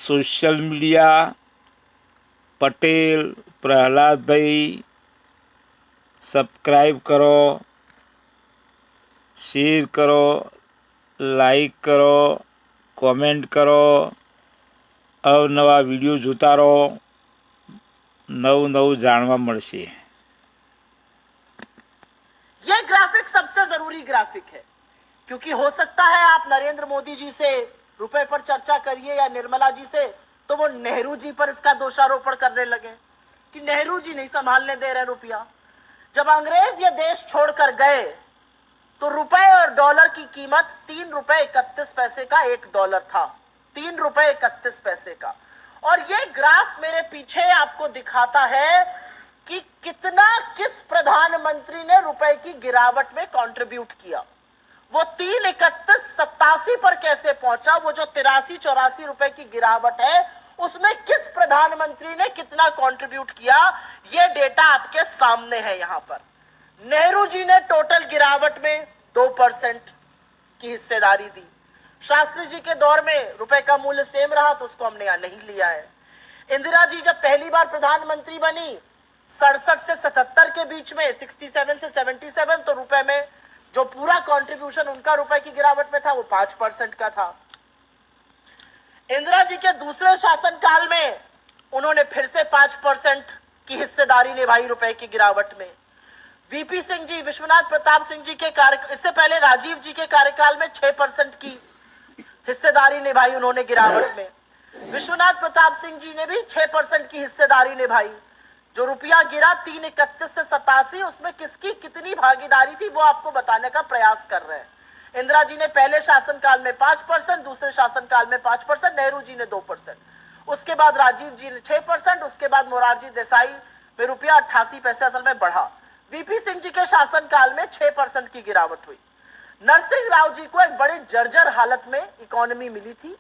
Social media Patel Prahlad भाई subscribe करो, शेर करो, लाइक करो, कमेंट करो, अवनवा वीडियो जोता रहो, नव नव जानवा मळशे। ये ग्राफिक सबसे जरूरी ग्राफिक है, क्योंकि हो सकता है आप नरेंद्र मोदी जी से रुपए पर चर्चा करिए या निर्मला जी से, तो वो नेहरू जी पर इसका दोषारोपण करने लगे कि नेहरू जी नहीं संभालने दे रहे रुपया। जब अंग्रेज ये देश छोड़कर गए तो रुपए और डॉलर की कीमत 3 रुपए 31 पैसे का $1 था, 3 रुपए 31 पैसे का। और ये ग्राफ मेरे पीछे आपको दिखाता है कि कितना किस प्रधानमंत्री ने रुपए की गिरावट में कंट्रीब्यूट किया। वो 3.3187 पर कैसे पहुंचा, वो जो 83-84 रुपए की गिरावट है उसमें किस प्रधानमंत्री ने कितना कंट्रीब्यूट किया, ये डेटा आपके सामने है। यहां पर नेहरू जी ने टोटल गिरावट में 2% की हिस्सेदारी दी। शास्त्री जी के दौर में रुपए का मूल्य सेम रहा तो उसको हमने यहां नहीं लिया है। इंदिरा जी जब पहली बार प्रधानमंत्री बनी 67 से 77 के बीच में, 67 से 77, तो रुपए में जो पूरा कंट्रीब्यूशन उनका रुपए की गिरावट में था वो 5% का था। इंदिरा जी के दूसरे शासनकाल में उन्होंने फिर से 5% की हिस्सेदारी निभाई रुपए की गिरावट में। वीपी सिंह जी, विश्वनाथ प्रताप सिंह जी के इससे पहले राजीव जी के कार्यकाल में 6% की हिस्सेदारी निभाई उन्होंने गिरावट में। विश्वनाथ प्रताप सिंह जी ने भी 6% की हिस्सेदारी निभाई। जो रुपया गिरा 3.31 से 87, उसमें किसकी कितनी भागीदारी थी वो आपको बताने का प्रयास कर रहे हैं। इंदिरा जी ने पहले शासनकाल में 5%, दूसरे शासनकाल में 5%, नेहरू जी ने 2%, उसके बाद राजीव जी ने 6%, उसके बाद मोरारजी देसाई में रुपया 88 पैसे असल में बढ़ा। वीपी सिंह जी के शासनकाल में 6% की गिरावट हुई। नरसिंह राव जी को एक बड़ी जर्जर हालत में इकोनॉमी मिली थी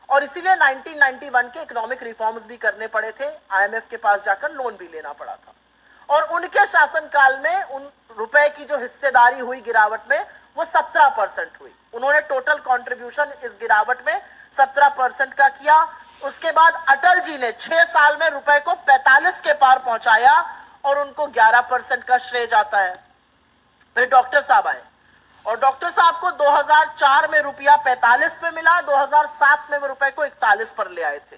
और इसीलिए 1991 के इकोनॉमिक रिफॉर्म्स भी करने पड़े थे, आईएमएफ के पास जाकर लोन भी लेना पड़ा था। और उनके शासनकाल में उन रुपए की जो हिस्सेदारी हुई गिरावट में वो 17% हुई। उन्होंने टोटल कंट्रीब्यूशन इस गिरावट में 17% का किया। उसके बाद अटल जी ने 6 साल में रुपए को 45 के पार पहुंचाया और उनको 11% का श्रेय जाता है। फिर डॉक्टर साहब आए और डॉक्टर साहब को 2004 में रुपया 45 पे मिला, 2007 में वो रुपए को 41 पर ले आए थे।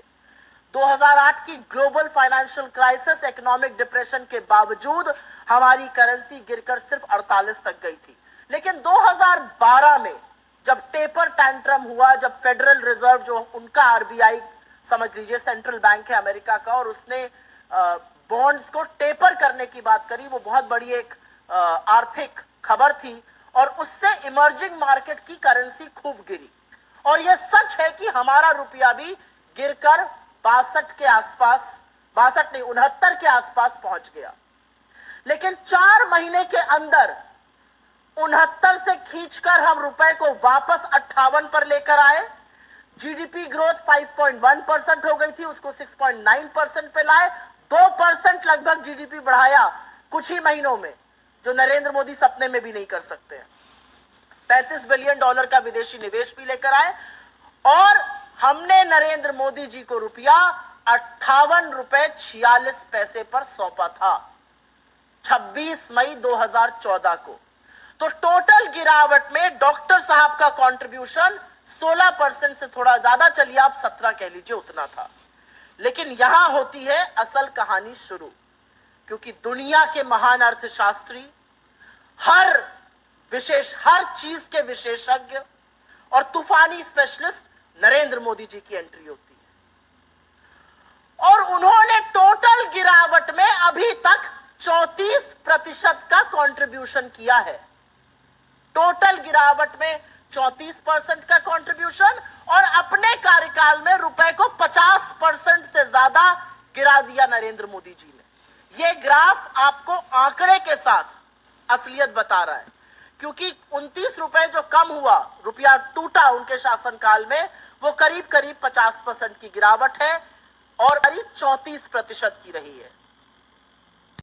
2008 की global financial crisis, economic depression के बावजूद हमारी करेंसी गिरकर सिर्फ 48 तक गई थी। लेकिन 2012 में जब टेपर टैंट्रम हुआ, जब फेडरल रिजर्व जो उनका आरबीआई समझ लीजिए सेंट्रल बैंक है अमेरिका का, और उसने बॉन्ड्स को टेपर करने की बात करी, वो बहुत बड़ी एक आर्थिक खबर थी और उससे इमर्जिंग मार्केट की करेंसी खूब गिरी। और यह सच है कि हमारा रुपया भी गिरकर 62 के आसपास, 62 नहीं 69 के आसपास पहुंच गया। लेकिन 4 महीने के अंदर 69 से खींचकर हम रुपए को वापस 58 पर लेकर आए। जीडीपी ग्रोथ 5.1% हो गई थी, उसको 6.9% पे लाए। 2% लगभग जीडीपी बढ़ाया कुछ ही महीनों में, जो नरेंद्र मोदी सपने में भी नहीं कर सकते हैं। $35 बिलियन का विदेशी निवेश भी लेकर आए और हमने नरेंद्र मोदी जी को रुपया 58 रुपए 46 पैसे पर सौंपा था 26 मई 2014 को। तो टोटल गिरावट में डॉक्टर साहब का कंट्रीब्यूशन 16% से थोड़ा ज्यादा, चलिए आप 17 कह लीजिए, उतना था। लेकिन यहां होती है असल कहानी शुरू, क्योंकि दुनिया के महान अर्थशास्त्री, हर चीज के विशेषज्ञ और तूफानी स्पेशलिस्ट नरेंद्र मोदी जी की एंट्री होती है। और उन्होंने टोटल गिरावट में अभी तक 34% का कंट्रीब्यूशन किया है। टोटल गिरावट में 34% का कंट्रीब्यूशन, और अपने कार्यकाल में रुपए को 50% से ज्यादा गिरा दिया नरेंद्र मोदी जी ने। यह ग्राफ आपको आंकड़े के साथ असलियत बता रहा है, क्योंकि 29 रुपए जो कम हुआ, रुपया टूटा उनके शासनकाल में, वो करीब करीब 50% की गिरावट है और करीब 34% की रही है।